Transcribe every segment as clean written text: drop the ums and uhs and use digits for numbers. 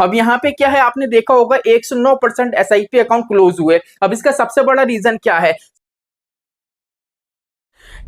अब यहाँ पे क्या है, आपने देखा होगा 109% एसआईपी अकाउंट क्लोज हुए। अब इसका सबसे बड़ा रीजन क्या है?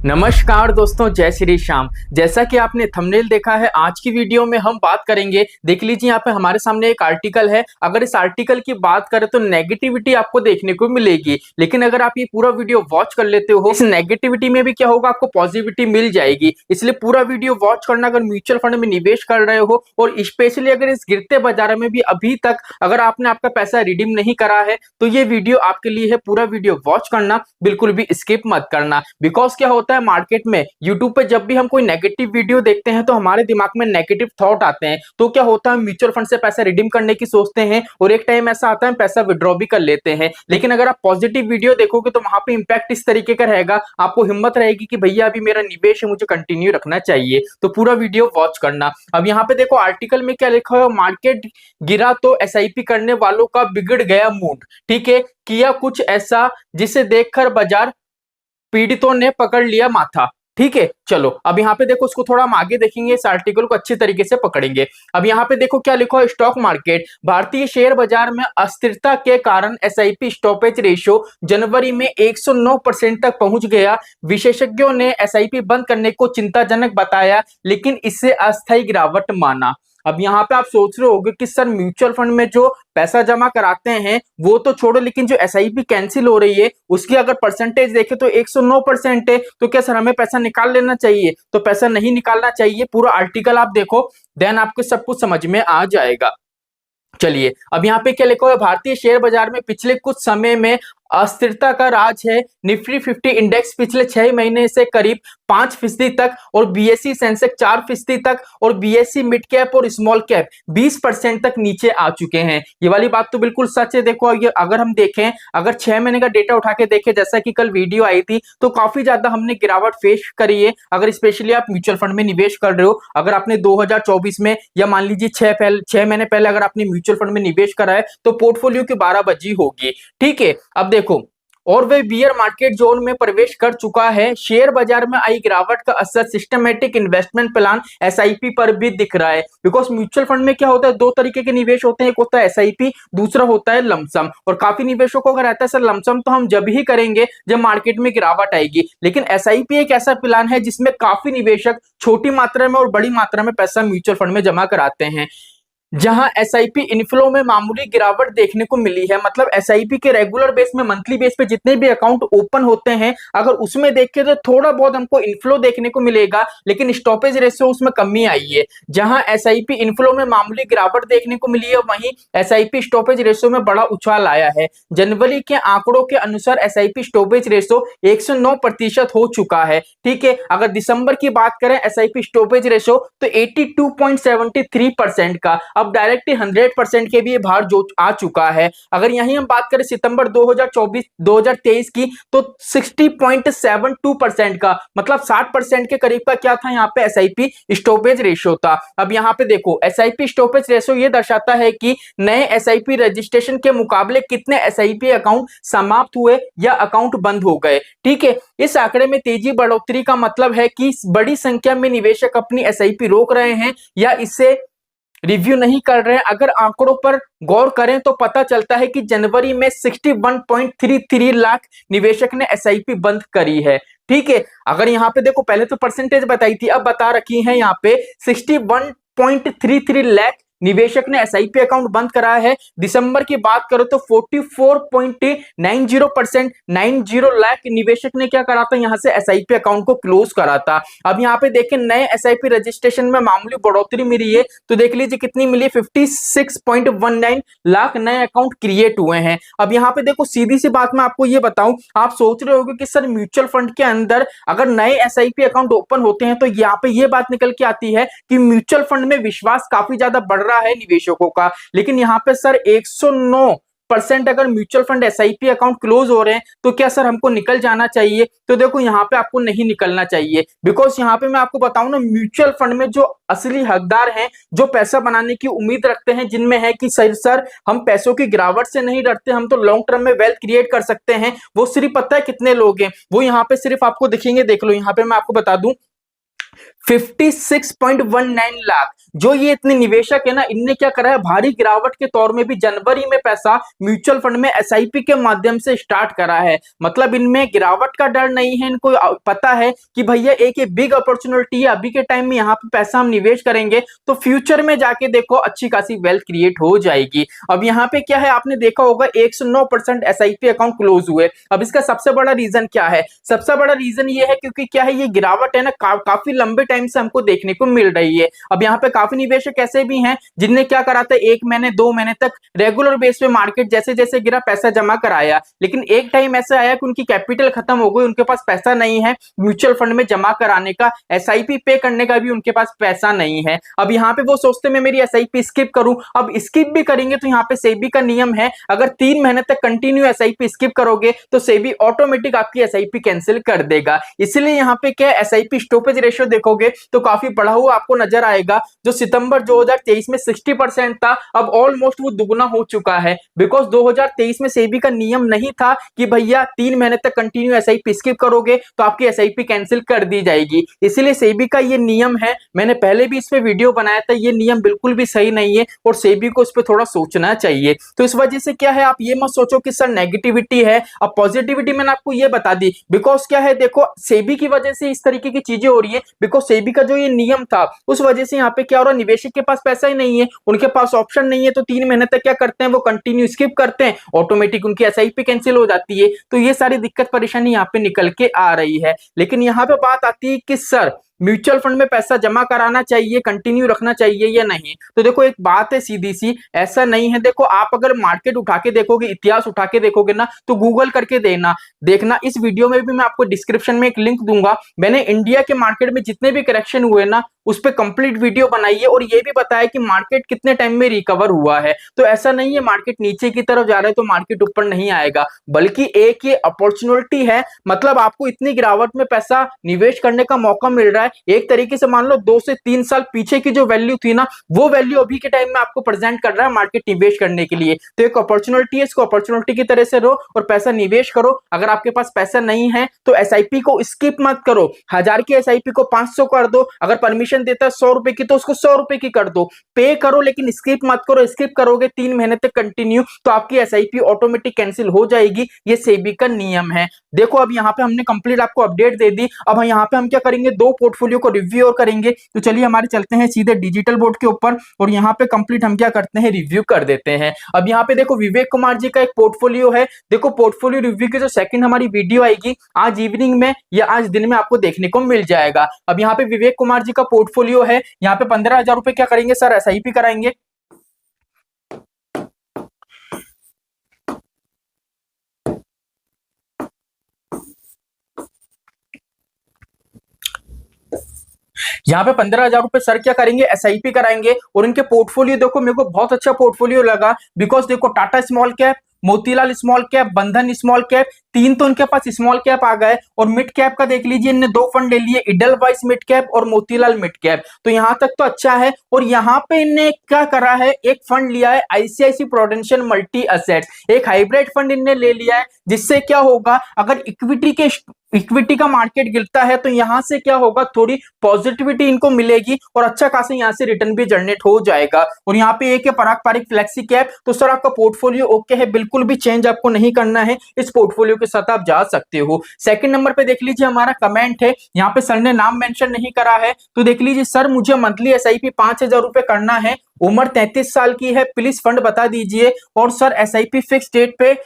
नमस्कार दोस्तों, जय श्री श्याम। जैसा कि आपने थंबनेल देखा है, आज की वीडियो में हम बात करेंगे। देख लीजिए यहाँ पे हमारे सामने एक आर्टिकल है। अगर इस आर्टिकल की बात करें तो नेगेटिविटी आपको देखने को मिलेगी, लेकिन अगर आप ये पूरा वीडियो वॉच कर लेते हो, इस नेगेटिविटी में भी क्या होगा, आपको पॉजिटिविटी मिल जाएगी। इसलिए पूरा वीडियो वॉच करना। अगर म्यूचुअल फंड में निवेश कर रहे हो और स्पेशली अगर इस गिरते बाजार में भी अभी तक अगर आपने आपका पैसा रिडीम नहीं करा है, तो ये वीडियो आपके लिए है। पूरा वीडियो वॉच करना, बिल्कुल भी स्किप मत करना। बिकॉज क्या होता है मार्केट में, यूट्यूब पे जब भी हम कोई नेगेटिव वीडियो देखते हैं तो हमारे दिमाग में नेगेटिव थॉट आते हैं। तो क्या होता है, म्यूचुअल फंड से पैसा रिडीम करने की सोचते हैं और एक टाइम ऐसा आता है पैसा विड्रॉ भी कर लेते हैं। लेकिन अगर आप पॉजिटिव वीडियो देखोगे तो वहां पे इंपैक्ट इस तरीके का रहेगा, आपको हिम्मत रहेगी कि भैया अभी मेरा निवेश है, मुझे कंटिन्यू रखना चाहिए। तो पूरा वीडियो वॉच करना। अब यहाँ पे देखो आर्टिकल में क्या लिखा है, मार्केट गिरा तो एसआईपी करने वालों का बिगड़ गया मूड। ठीक है, किया कुछ ऐसा जिसे देखकर बाजार पीड़ितों ने पकड़ लिया माथा। ठीक है, चलो अब यहाँ पे देखो, उसको थोड़ा हम आगे देखेंगे, इस आर्टिकल को अच्छी तरीके से पकड़ेंगे। अब यहाँ पे देखो क्या लिखा है, स्टॉक मार्केट, भारतीय शेयर बाजार में अस्थिरता के कारण एसआईपी स्टॉपेज रेशियो जनवरी में 109% तक पहुंच गया। विशेषज्ञों ने एसआईपी बंद करने को चिंताजनक बताया, लेकिन इसे अस्थायी गिरावट माना। अब यहाँ पे आप सोच रहे होगे कि सर म्यूचुअल फंड में जो पैसा जमा कराते हैं वो तो छोड़ो, लेकिन जो एसआईपी कैंसिल हो रही है उसकी अगर परसेंटेज देखें तो 109% है। तो क्या सर हमें पैसा निकाल लेना चाहिए? तो पैसा नहीं निकालना चाहिए। पूरा आर्टिकल आप देखो, देन आपको सब कुछ समझ में आ जाएगा। चलिए अब यहाँ पे क्या लिखा है, भारतीय शेयर बाजार में पिछले कुछ समय में अस्थिरता का राज है। निफ्टी 50 इंडेक्स पिछले 6 महीने से करीब 5% तक और बीएसई सेंसेक्स 4% तक और बीएसई मिड कैप और स्मॉल कैप 20% तक नीचे आ चुके हैं। ये वाली बात तो बिल्कुल सच है। देखो ये अगर हम देखें, अगर 6 महीने का डेटा उठा के देखें, जैसा कि कल वीडियो आई थी, तो काफी ज्यादा हमने गिरावट फेस करी है। अगर स्पेशली आप म्यूचुअल फंड में निवेश कर रहे हो, अगर आपने 2024 में या मान लीजिए 6 महीने पहले अगर आपने म्यूचुअल फंड में निवेश करा है तो पोर्टफोलियो की 12 बजी होगी। ठीक है, अब देखो, और वे बियर मार्केट जोन में प्रवेश कर चुका है। शेयर बाजार में आई गिरावट का असर सिस्टमैटिक इन्वेस्टमेंट प्लान एसआईपी पर भी दिख रहा है। बिकॉज म्यूचुअल फंड में क्या होता है, दो तरीके के निवेश होते हैं, एक होता है एसआईपी, दूसरा होता है लमसम। और काफी निवेशकों को रहता है सर लमसम तो हम जब ही करेंगे जब मार्केट में गिरावट आएगी, लेकिन एसआईपी एक ऐसा प्लान है जिसमें काफी निवेशक छोटी मात्रा में और बड़ी मात्रा में पैसा म्यूचुअल फंड में जमा कराते हैं। जहां एसआईपी इनफ्लो में मामूली गिरावट देखने को मिली है, मतलब एसआईपी के रेगुलर बेस में मंथली बेस पे जितने भी अकाउंट ओपन होते हैं, अगर उसमें देखें तो थोड़ा बहुत हमको इनफ्लो देखने को मिलेगा, लेकिन स्टॉपेज रेशियो उसमें कमी आई है। जहां एसआईपी इनफ्लो में मामूली गिरावट देखने को मिली है, वहीं एसआईपी स्टॉपेज रेशियो में बड़ा उछाल आया है। जनवरी के आंकड़ों के अनुसार एसआईपी स्टॉपेज रेशियो 109% हो चुका है। ठीक है, अगर दिसंबर की बात करें एसआईपी स्टॉपेज रेशियो तो 82.73% का, अब डायरेक्टली 100% के भी बाहर जो आ चुका है। अगर यहीं हम बात करें सितंबर 2023 की तो 60.72% का, मतलब 60% के करीब का क्या था यहाँ पे एसआईपी स्टॉपेज रेशियो था। अब यहाँ पे देखो एसआईपी स्टॉपेज रेशियो ये दर्शाता है कि नए एसआईपी रजिस्ट्रेशन के मुकाबले कितने एसआईपी अकाउंट समाप्त हुए या अकाउंट बंद हो गए। ठीक है, इस आंकड़े में तेजी बढ़ोतरी का मतलब है कि बड़ी संख्या में निवेशक अपनी एसआईपी रोक रहे हैं या इसे रिव्यू नहीं कर रहे हैं। अगर आंकड़ों पर गौर करें तो पता चलता है कि जनवरी में 61.33 लाख निवेशक ने एसआईपी बंद करी है। ठीक है, अगर यहाँ पे देखो पहले तो परसेंटेज बताई थी, अब बता रखी है यहाँ पे 61.33 लाख निवेशक ने एसआईपी अकाउंट बंद कराया है। दिसंबर की बात करो तो 44.90% 90 लाख निवेशक ने क्या करा था, यहाँ से एसआईपी अकाउंट को क्लोज करा था। अब यहाँ पे देखें नए एसआईपी रजिस्ट्रेशन में मामूली बढ़ोतरी मिली है, तो देख लीजिए कितनी मिली है, 56.19 लाख नए अकाउंट क्रिएट हुए हैं। अब यहाँ पे देखो सीधी सी बात मैं आपको ये बताऊं, आप सोच रहे होगे कि सर म्यूचुअल फंड के अंदर अगर नए एसआईपी अकाउंट ओपन होते हैं तो यहाँ पे ये बात निकल के आती है कि म्यूचुअल फंड में विश्वास काफी ज्यादा बढ़ रहा है निवेशकों का। लेकिन यहाँ पे सर 109% अगर mutual fund SIP account close हो रहे हैं तो क्या सर हमको निकल जाना चाहिए? तो देखो यहाँ पे आपको नहीं निकलना चाहिए। बिकॉज यहाँ पे मैं आपको बताऊं ना, म्यूचुअल फंड में जो असली हकदार हैं, जो पैसा बनाने की उम्मीद रखते हैं, जिनमें है कि सर हम पैसों की गिरावट से नहीं डरते, हम तो लॉन्ग टर्म में वेल्थ क्रिएट कर सकते हैं, वो सिर्फ पता है कितने लोग हैं, वो यहाँ पे सिर्फ आपको दिखेंगे। देख लो यहाँ पे मैं आपको बता दूं 56.19 लाख। जो ये इतने निवेशक है ना, इनने क्या करा है, भारी गिरावट के तौर में भी जनवरी में पैसा म्यूचुअल फंड में एसआईपी के माध्यम से स्टार्ट करा है। मतलब इनमें गिरावट का डर नहीं है, इनको पता है कि भैया एक ये बिग अपॉर्चुनिटी है, अभी के टाइम में यहाँ पे पैसा हम निवेश करेंगे तो फ्यूचर में जाके देखो अच्छी खासी वेल्थ क्रिएट हो जाएगी। अब यहाँ पे क्या है, आपने देखा होगा 109% एसआईपी अकाउंट क्लोज हुए। अब इसका सबसे बड़ा रीजन क्या है? सबसे बड़ा रीजन ये है क्योंकि क्या है, ये गिरावट है ना काफी लंबे टाइम से हमको देखने को मिल रही है। अब यहाँ पे काफी निवेशक ऐसे भी हैं जिनने क्या करा था, 1 महीने 2 महीने तक रेगुलर बेस पे मार्केट जैसे जैसे गिरा पैसा जमा कराया, लेकिन एक टाइम ऐसा आया कि उनकी कैपिटल खत्म हो गई, उनके पास पैसा नहीं है म्यूचुअल फंड में जमा कराने का, एसआईपी पे करने का भी उनके पास पैसा नहीं है। अब यहाँ पे वो सोचते मैं मेरी एसआईपी स्किप करूं। अब स्किप भी करेंगे तो यहाँ पे सेबी का नियम है, अगर 3 महीने तक कंटिन्यू एसआईपी स्किप करोगे तो सेबी ऑटोमेटिक आपकी एसआईपी कैंसिल कर देगा। इसलिए यहाँ पे क्या एसआईपी स्टॉपेज रेशियो देखोगे तो काफी बढ़ा हुआ आपको नजर आएगा। जो सितंबर 2023 में 60% था, अब ऑलमोस्ट वो दुगना हो चुका है। बिकॉज 2023 में सेबी का नियम नहीं था कि भैया 3 महीने तक कंटिन्यू एसआईपी स्किप करोगे तो आपकी एसआईपी कैंसिल कर दी जाएगी। इसलिए सेबी का ये नियम है, मैंने पहले भी इस पे वीडियो बनाया था, ये नियम बिल्कुल भी सही नहीं है और सेबी को इस पे थोड़ा सोचना चाहिए। तो इस वजह से क्या है, आप ये मत सोचो कि सर नेगेटिविटी है। अब पॉजिटिविटी मैंने आपको ये बता दी, बिकॉज क्या है, देखो सेबी की वजह से इस तरीके की चीजें हो रही है, बिकॉज सेबी का जो ये नियम था उस वजह से यहाँ पे क्या हो रहा है, निवेशक के पास पैसा ही नहीं है, उनके पास ऑप्शन नहीं है, तो 3 महीने तक क्या करते हैं, वो कंटिन्यू स्किप करते हैं, ऑटोमेटिक उनकी एसआईपी कैंसिल हो जाती है। तो ये सारी दिक्कत परेशानी यहाँ पे निकल के आ रही है। लेकिन यहाँ पे बात आती है कि सर म्यूचुअल फंड में पैसा जमा कराना चाहिए, कंटिन्यू रखना चाहिए या नहीं? तो देखो एक बात है सीधी सी, ऐसा नहीं है। देखो आप अगर मार्केट उठा के देखोगे, इतिहास उठा के देखोगे ना, तो गूगल करके देखना इस वीडियो में भी मैं आपको डिस्क्रिप्शन में एक लिंक दूंगा। मैंने इंडिया के मार्केट में जितने भी करेक्शन हुए ना उस पर कंप्लीट वीडियो बनाई है और ये भी बताया कि मार्केट कितने टाइम में रिकवर हुआ है। तो ऐसा नहीं है मार्केट नीचे की तरफ जा रहा है तो मार्केट ऊपर नहीं आएगा, बल्कि एक ये अपॉर्चुनिटी है। मतलब आपको इतनी गिरावट में पैसा निवेश करने का मौका मिल रहा है। एक तरीके से मान लो 2 से 3 साल पीछे की जो वैल्यू थी ना, वो वैल्यू अभी के टाइम में आपको प्रेजेंट कर रहा है मार्केट निवेश करने के लिए। तो एक अपॉर्चुनिटी है, इसको अपॉर्चुनिटी की तरह से लो और पैसा निवेश करो। अगर आपके पास पैसा नहीं है तो एसआईपी को स्किप मत करो, 1000 की एसआईपी को 500 कर दो। अगर परमिशन देता है 100 रुपए की तो उसको 100 रुपए की कर दो, पे करो, लेकिन स्किप मत करो। स्किप करोगे 3 महीने तक कंटिन्यू तो आपकी एसआईपी ऑटोमेटिक कैंसिल हो जाएगी, ये सेबी का नियम है। देखो अब यहाँ पे हमने कंप्लीट आपको अपडेट दे दी। अब यहाँ पे हम क्या करेंगे, 2 पोर्टफोलियो को रिव्यू और करेंगे। तो चलिए हमारे चलते हैं सीधे डिजिटल बोर्ड के ऊपर और यहाँ पे कंप्लीट हम क्या करते हैं, रिव्यू कर देते हैं। अब यहाँ पे देखो विवेक कुमार जी का एक पोर्टफोलियो है। देखो पोर्टफोलियो रिव्यू की जो सेकंड हमारी वीडियो आएगी आज इवनिंग में या आज दिन में आपको देखने को मिल जाएगा। अब यहाँ पे विवेक कुमार जी का पोर्टफोलियो है, यहाँ पे 15,000 रुपए क्या करेंगे सर, एसआईपी कराएंगे। यहाँ पे 15,000 रुपए सर क्या करेंगे, एसआईपी कराएंगे। और इनके पोर्टफोलियो देखो, मेरे को बहुत अच्छा पोर्टफोलियो लगा। बिकॉज देखो Tata small cap, Motilal small cap, बंधन स्मॉल कैप, 3 तो इनके पास स्मॉल कैप आ गए। और मिड कैप का देख लीजिए, इनने 2 फंड ले लिए, इडलवाइस मिड कैप और मोतीलाल मिड कैप। तो यहाँ तक तो अच्छा है। और यहाँ पे इनने क्या करा है, एक फंड लिया है आईसीआईसी प्रूडेंशियल मल्टी एसेट्स, एक हाइब्रिड फंड इनने ले लिया है। जिससे क्या होगा, अगर इक्विटी का मार्केट गिरता है तो यहां से क्या होगा, थोड़ी पॉजिटिविटी इनको मिलेगी और अच्छा खासा यहां से रिटर्न भी जनरेट हो जाएगा। और यहाँ पे एक है पराग पारिक फ्लेक्सी कैप। तो सर आपका पोर्टफोलियो ओके है, बिल्कुल भी चेंज आपको नहीं करना है, इस पोर्टफोलियो के साथ आप जा सकते हो। सेकंड नंबर पे देख लीजिए हमारा कमेंट है, यहाँ पे सर ने नाम मेंशन नहीं करा है। तो देख लीजिए, सर मुझे मंथली एसआईपी 5,000 रुपए करना है, उम्र 33 साल की है, प्लीज फंड बता दीजिए। और सर एसआईपी फिक्स डेट पे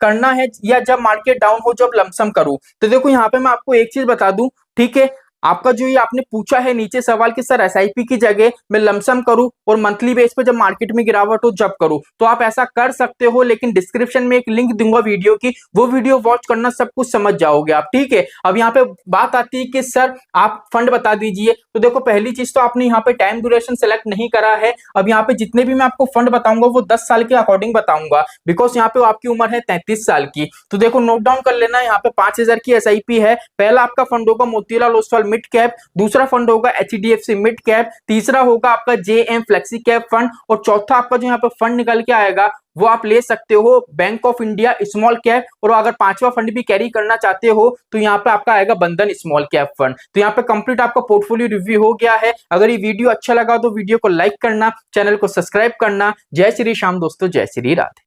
करना है या जब मार्केट डाउन हो जब लमसम करूं? तो देखो यहाँ पे मैं आपको एक चीज बता दूं, ठीक है, आपका जो ये आपने पूछा है नीचे सवाल कि सर एसआईपी की जगह मैं लमसम करूं और मंथली बेस पे जब मार्केट में गिरावट हो जब करूं, तो आप ऐसा कर सकते हो। लेकिन डिस्क्रिप्शन में एक लिंक दूंगा वीडियो की, वो वीडियो वॉच करना, सब कुछ समझ जाओगे आप, ठीक है। अब यहाँ पे बात आती है कि सर आप फंड बता दीजिए। तो देखो पहली चीज तो आपने यहाँ पे टाइम ड्यूरेशन सेलेक्ट नहीं करा है। अब यहाँ पे जितने भी मैं आपको फंड बताऊंगा वो 10 साल के अकॉर्डिंग बताऊंगा, बिकॉज यहाँ पे आपकी उम्र है 33 साल की। तो देखो नोट डाउन कर लेना, यहाँ पे 5,000 की एसआईपी है। पहला आपका फंड होगा मोतीलाल ओसवाल मिड कैप, दूसरा फंड होगा HDFC मिड कैप, तीसरा होगा आपका JM फ्लेक्सी कैप फंड और चौथा आपका जो यहाँ पे फंड निकल के आएगा वो आप ले सकते हो bank of India small cap. और अगर पांचवा फंड भी कैरी करना चाहते हो तो यहाँ पे आपका आएगा बंधन स्मॉल कैप फंड। तो यहाँ पे कंप्लीट आपका पोर्टफोलियो रिव्यू हो गया है। अगर ये वीडियो अच्छा लगा तो वीडियो को लाइक करना, चैनल को सब्सक्राइब करना। जय श्री श्याम दोस्तों, जय श्री राधे।